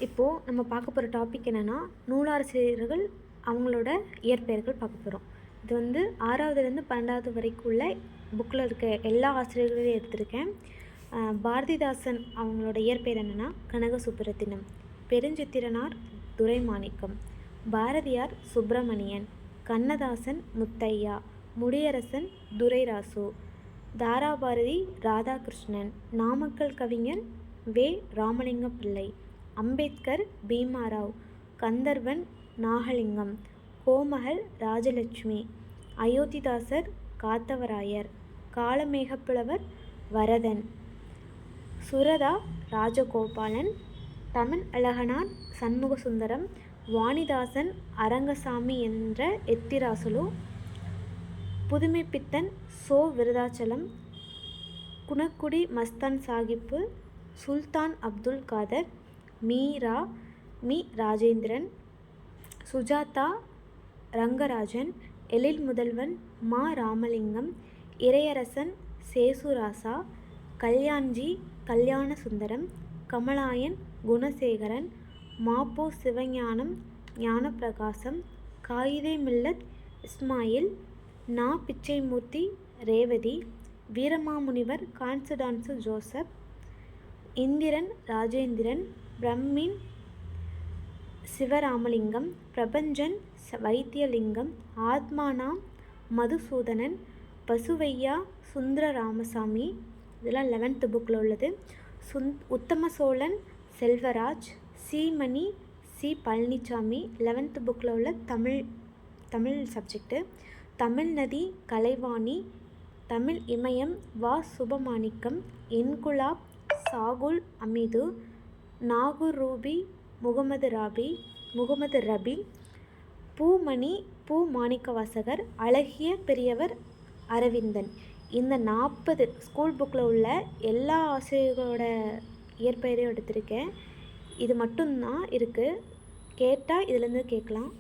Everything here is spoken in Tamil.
இப்போது நம்ம பார்க்க போகிற டாபிக் என்னென்னா, நூலாசிரியர்கள் அவங்களோட இயற்பெயர்கள் பார்க்க போகிறோம். இது வந்து 6வதுலேருந்து 12வது வரைக்கும் உள்ள புக்கில் இருக்க எல்லா ஆசிரியர்களையும் எடுத்திருக்கேன். பாரதிதாசன் அவங்களோட இயற்பெயர் என்னென்னா கனக சுப்புரத்தினம், பெருஞ்சித்திரனார் துரைமாணிக்கம், பாரதியார் சுப்பிரமணியன், கண்ணதாசன் முத்தையா, முடியரசன் துரைராசு, தாராபாரதி ராதாகிருஷ்ணன், நாமக்கல் கவிஞர் வே. ராமலிங்கம் பிள்ளை, அம்பேத்கர் பீமாராவ், கந்தர்வன் நாகலிங்கம், கோமகள் ராஜலட்சுமி, அயோத்திதாசர் காத்தவராயர், காளமேகப்புலவர் வரதன், சுரதா ராஜகோபாலன், தமிழ் அழகனார் சண்முகசுந்தரம், வாணிதாசன் அரங்கசாமி என்ற எத்திராசுலு, புதுமைப்பித்தன் சோ. விருதாச்சலம், குணக்குடி மஸ்தான் சாகிப்பு, சுல்தான் அப்துல் காதர், மீரா மி. ராஜேந்திரன், சுஜாதா ரங்கராஜன், எழில் முதல்வன் மா. ராமலிங்கம், இறையரசன் சேசுராசா, கல்யாண்ஜி கல்யாணசுந்தரம், கமலாயன் குணசேகரன், மா. சிவஞானம் ஞானப்பிரகாசம், காயிதே மில்லத் இஸ்மாயில், நா. பிச்சைமூர்த்தி ரேவதி, வீரமாமுனிவர் கான்ஸ்டன்சு ஜோசப், இந்திரன் ராஜேந்திரன், பிரமின் சிவராமலிங்கம், பிரபஞ்சன் வைத்தியலிங்கம், ஆத்மானா மதுசூதனன், பசுவையா சுந்தர ராமசாமி, இதெல்லாம் 11th புக்கில் உள்ளது. உத்தமசோழன் செல்வராஜ், சீமணி சி. பழனிசாமி 11th புக்கில் உள்ள தமிழ் சப்ஜெக்டு. தமிழ்நதி கலைவாணி, தமிழ் இமயம் வா. சுபமாணிக்கம், இன்குலாப் சாகுல் அமீது, நாகூர் ரூபி முகமது ரபி, பூமணி பூ. மாணிக்கவாசகர், அழகிய பெரியவர் அரவிந்தன். இந்த 40 ஸ்கூல் புக்கில் உள்ள எல்லா ஆசிரியர்களோட இயற்பெயரையும் எடுத்திருக்கேன். இது மட்டும்தான் இருக்குது. கேட்டால் இதிலேருந்து கேட்கலாம்.